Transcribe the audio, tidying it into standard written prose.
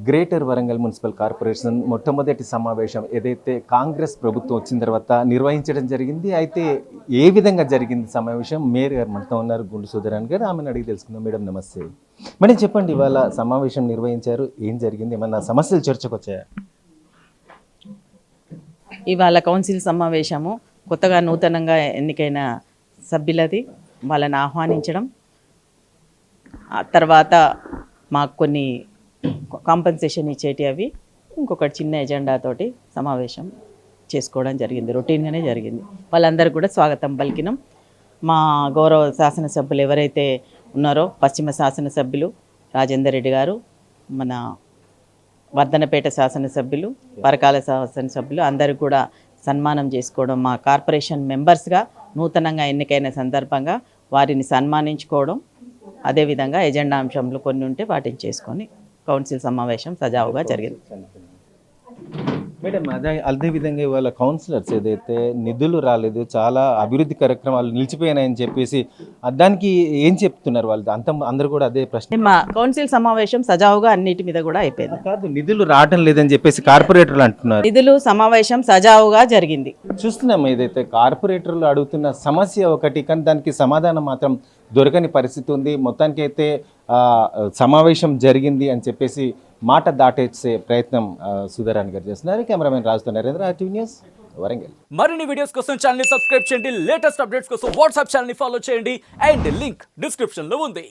Greater Warangal municipal corporation మొట్టమొదటి సమావేశం ఏదైతే కాంగ్రెస్ ప్రభుత్వం వచ్చిన తర్వాత నిర్వహించడం జరిగింది. అయితే ఏ విధంగా జరిగింది సమావేశం? మేయర్ గారు మనతో ఉన్నారు, గుండు సుధరాన్ గారు. ఆమెను అడిగి తెలుసుకుందాం. మేడం నమస్తే. మేడం చెప్పండి, ఇవాళ సమావేశం నిర్వహించారు, ఏం జరిగింది? ఏమన్నా సమస్యలు చర్చకు వచ్చాయా? ఇవాళ కౌన్సిల్ సమావేశము కొత్తగా నూతనంగా ఎన్నికైన సభ్యులది, వాళ్ళని ఆహ్వానించడం, ఆ తర్వాత మాకు కొన్ని కాంపెన్సేషన్ ఇచ్చేటి అవి, ఇంకొకటి చిన్న ఎజెండాతోటి సమావేశం చేసుకోవడం జరిగింది. రొటీన్గానే జరిగింది. వాళ్ళందరూ కూడా స్వాగతం పలికినాం. మా గౌరవ శాసనసభ్యులు ఎవరైతే ఉన్నారో, పశ్చిమ శాసనసభ్యులు రాజేందర్ రెడ్డి గారు, మన వర్ధనపేట శాసనసభ్యులు, పరకాల శాసనసభ్యులు అందరూ కూడా సన్మానం చేసుకోవడం, మా కార్పొరేషన్ మెంబర్స్గా నూతనంగా ఎన్నికైన సందర్భంగా వారిని సన్మానించుకోవడం, అదేవిధంగా ఎజెండా అంశంలో కొన్ని ఉంటే వాటిని చేసుకొని కౌన్సిల్ సమావేశం సజావుగా జరిగింది. మేడం అదే విధంగా ఇవాళ కౌన్సిలర్స్ ఏదైతే నిధులు రాలేదు, చాలా అభివృద్ధి కార్యక్రమాలు నిలిచిపోయినాయని చెప్పేసి దానికి ఏం చెప్తున్నారు వాళ్ళు? అందరూ కూడా అదే ప్రశ్న. మా కౌన్సిల్ సమావేశం సజావుగా అన్నిటి మీద కూడా అయిపోయింది. కాదు, నిధులు రావడం లేదని చెప్పేసి కార్పొరేటర్లు అంటున్నారు. నిధులు సమావేశం సజావుగా జరిగింది. చూస్తున్నాం ఏదైతే కార్పొరేటర్లు అడుగుతున్న సమస్య ఒకటి, కానీ దానికి సమాధానం మాత్రం దొరకని పరిస్థితి ఉంది. మొత్తానికి అయితే సమావేశం జరిగింది అని చెప్పేసి మాట దాటేసే ప్రయత్నం సుధరాన్ గారు చేస్తున్నారు. కెమెరామెన్ రాజుతో నరేంద్ర, RTV న్యూస్, వరంగల్. మరిన్ని వీడియోస్ కోసం ఛానల్ ని సబ్స్క్రైబ్ చేయండి, లేటెస్ట్ అప్డేట్స్ కోసం వాట్సాప్ ఛానల్ ని ఫాలో చేయండి, అండ్ లింక్ డిస్క్రిప్షన్ లో ఉంది.